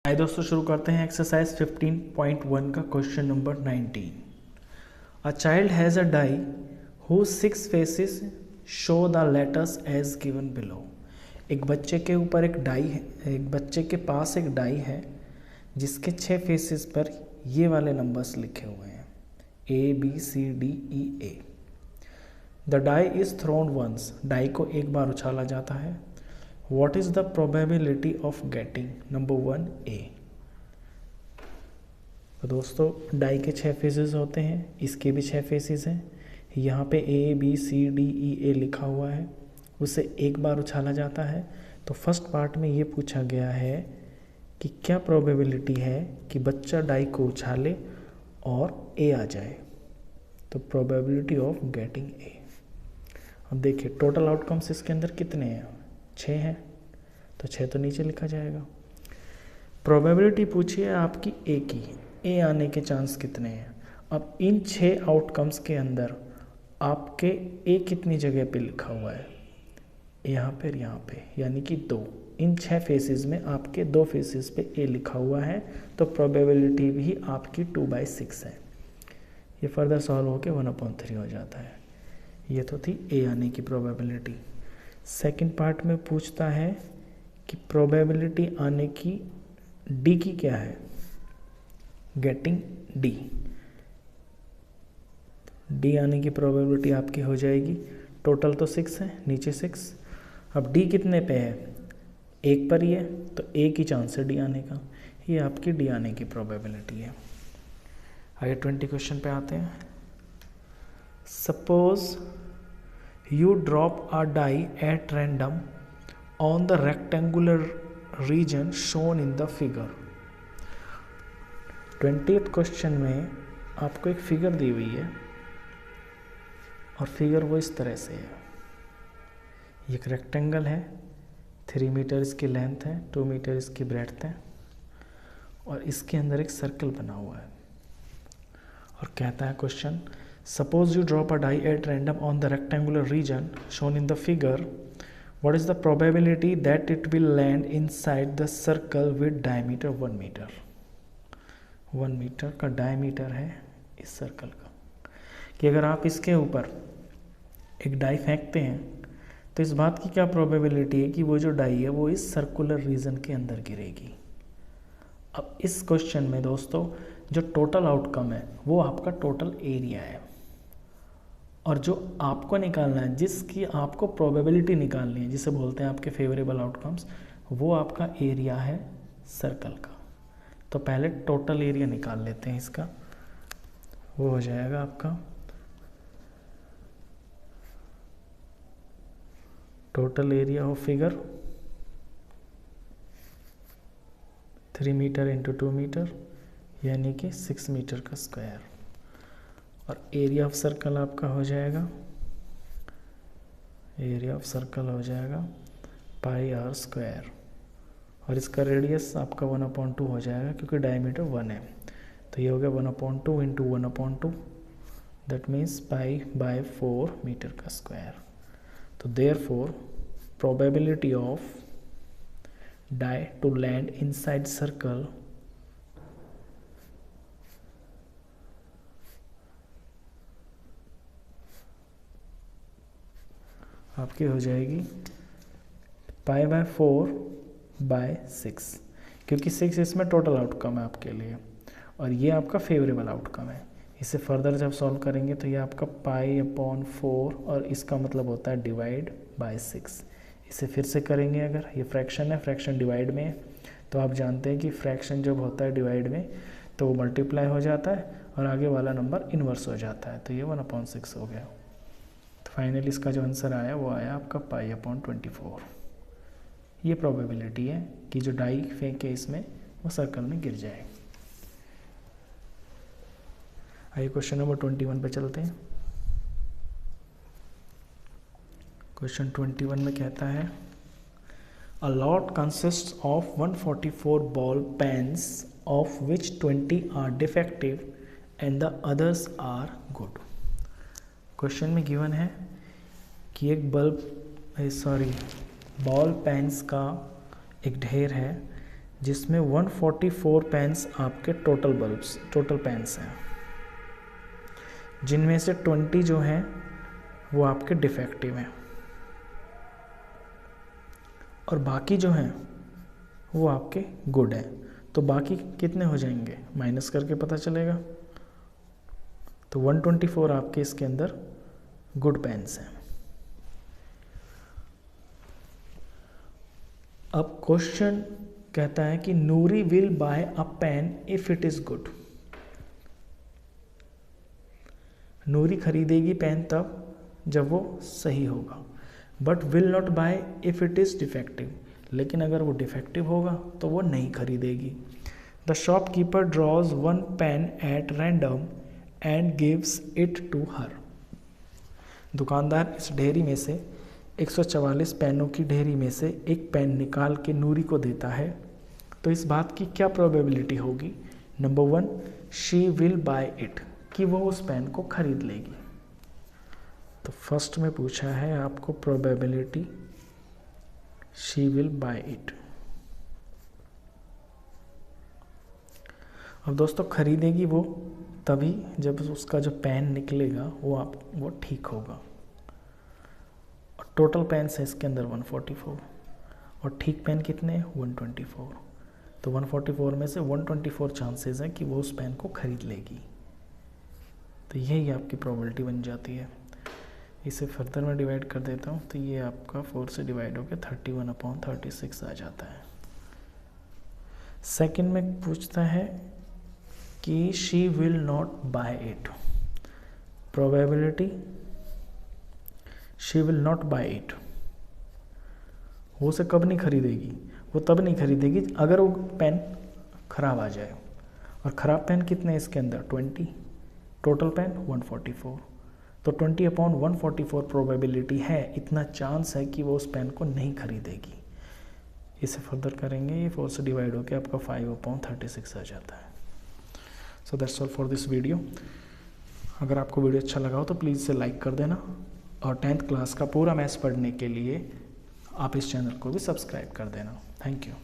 आइए दोस्तों शुरू करते हैं एक्सरसाइज 15.1 का question number 19। A child has a die who 6 faces show the letters as given below. एक बच्चे के ऊपर एक डाई है, एक बच्चे के पास एक डाई है जिसके 6 फेसेस पर ये वाले नंबर्स लिखे हुए हैं ABCDEA। The die is thrown once, die को एक बार उछाला जाता है। What is the probability of getting number 1 A। तो दोस्तों डाई के 6 फेसेस होते हैं, इसके भी 6 फेसेस हैं। यहाँ पे ABCDEA लिखा हुआ है, उसे एक बार उछाला जाता है। तो फर्स्ट पार्ट में ये पूछा गया है कि क्या प्रोबेबिलिटी है कि बच्चा डाई को उछाले और A आ जाए। तो प्रोबेबिलिटी ऑफ गेटिंग A। अब देखिए टोटल आउटकम्स इसके अंदर कितने हैं, 6 हैं, तो 6 तो नीचे लिखा जाएगा। प्रोबेबिलिटी पूछी है आपकी ए की, ए आने के चांस कितने हैं। अब इन 6 आउटकम्स के अंदर आपके ए कितनी जगह पे लिखा हुआ है, यहाँ पे, यानी कि 2। इन 6 फेसेस में आपके 2 फेसेस पे ए लिखा हुआ है, तो प्रोबेबिलिटी भी आपकी 2/6 है। ये फर्दर सॉल्व होके 1/3 हो जाता है। ये तो थी ए आने की प्रोबेबिलिटी। सेकंड पार्ट में पूछता है कि प्रोबेबिलिटी आने की डी की क्या है, गेटिंग डी। डी आने की प्रोबेबिलिटी आपकी हो जाएगी, टोटल तो 6 है, नीचे 6। अब डी कितने पे है, 1 पर ही है, तो ए की चांस है डी आने का। ये आपकी डी आने की प्रोबेबिलिटी है। आगे 20 क्वेश्चन पे आते हैं। Suppose you drop a die at random on the rectangular region shown in the figure। 20th question में आपको एक फिगर दी हुई है और फिगर वो इस तरह से है। एक रेक्टेंगल है, 3 मीटर इसकी लेंथ है, 2 मीटर इसकी ब्रेड्थ है, और इसके अंदर एक सर्कल बना हुआ है। और कहता है question, Suppose you drop a die at random on the rectangular region shown in the figure. What is the probability that it will land inside the circle with diameter 1 meter? 1 metre का diameter है इस circle का। कि अगर आप इसके ऊपर एक डाई फेंकते हैं तो इस बात की क्या प्रोबेबिलिटी है कि वो जो डाई है वो इस सर्कुलर रीजन के अंदर गिरेगी। अब इस क्वेश्चन में दोस्तों जो टोटल आउटकम है वो आपका टोटल एरिया है, और जो आपको निकालना है, जिसकी आपको प्रोबेबिलिटी निकालनी है, जिसे बोलते हैं आपके फेवरेबल आउटकम्स, वो आपका एरिया है सर्कल का। तो पहले टोटल एरिया निकाल लेते हैं इसका। वो हो जाएगा आपका total area of figure 3 meter into 2 meter, यानी कि 6 मीटर का स्क्वायर। और एरिया ऑफ सर्कल आपका हो जाएगा, एरिया ऑफ सर्कल हो जाएगा πr², और इसका रेडियस आपका 1/2 हो जाएगा क्योंकि डायमीटर 1 है। तो ये हो गया 1/2 इंटू 1/2, दैट मीन्स π/4 मीटर का स्क्वायर। तो therefore probability of die to land inside circle आपकी हो जाएगी π/4/6, क्योंकि 6 इसमें टोटल आउटकम है आपके लिए और ये आपका फेवरेबल आउटकम है। इसे फर्दर जब सॉल्व करेंगे तो ये आपका π/4, और इसका मतलब होता है डिवाइड बाय 6। इसे फिर से करेंगे, अगर ये फ्रैक्शन है, फ्रैक्शन डिवाइड में है, तो आप जानते हैं कि फ्रैक्शन जब होता है डिवाइड में तो वो मल्टीप्लाई हो जाता है और आगे वाला नंबर इन्वर्स हो जाता है। तो ये 1/6 हो गया। तो फाइनली इसका जो आंसर आया वो आया आपका π/24। ये प्रोबेबिलिटी है कि जो डाई फेंके इसमें वो सर्कल में गिर जाए। आइए क्वेश्चन नंबर 21 पे चलते हैं। क्वेश्चन 21 में कहता है, a lot consists of 144 ball pens of which 20 are defective and the others are good. Question में गिवन है कि एक बॉल पेन्स का एक ढेर है जिसमें 144 पेन्स आपके टोटल पेन्स हैं, जिनमें से 20 जो हैं वो आपके डिफेक्टिव हैं और बाकी जो हैं वो आपके गुड हैं। तो बाकी कितने हो जाएंगे, माइनस करके पता चलेगा। तो 124 आपके इसके अंदर गुड पेन्स हैं। अब क्वेश्चन कहता है कि Noori will buy a pen if it is good. Noori खरीदेगी पेन तब जब वो सही होगा, but will not buy if it is defective, लेकिन अगर वो डिफेक्टिव होगा तो वो नहीं खरीदेगी। The shopkeeper draws one pen at random and gives it to her. दुकानदार इस ढेरी में से 144 पेनों की ढेरी में से एक पेन निकाल के नूरी को देता है। तो इस बात की क्या प्रोबेबिलिटी होगी? Number 1, she will buy it, कि वो उस पेन को खरीद लेगी। तो फर्स्ट में पूछा है आपको probability she will buy it. अब दोस्तों खरीदेगी वो तभी जब उसका जो पेन निकलेगा वो ठीक होगा। और टोटल पेन है इसके अंदर 144 और ठीक पेन कितने हैं 124। तो 144 में से 124 चांसेस है कि वो उस पेन को खरीद लेगी। तो यही आपकी प्रोबेबिलिटी बन जाती है। इसे फर्दर में डिवाइड कर देता हूँ, तो ये आपका 4 से डिवाइड होकर 31/36 आ जाता है। सेकंड में पूछता है कि she will not buy it. Probability she will not buy it, वो उसे कब नहीं खरीदेगी? वो तब नहीं खरीदेगी अगर वो पेन खराब आ जाए। और ख़राब पेन कितने हैं इसके अंदर 20, टोटल पेन 144। तो 20/144 प्रोबेबिलिटी है, इतना चांस है कि वो उस पेन को नहीं खरीदेगी। इसे फर्दर करेंगे, ये 4 से डिवाइड होकर आपका 5/36 आ जाता है। So that's all for this video. अगर आपको वीडियो अच्छा लगा हो तो प्लीज़ इसे लाइक कर देना और 10th क्लास का पूरा मैथ्स पढ़ने के लिए आप इस चैनल को भी सब्सक्राइब कर देना। Thank you.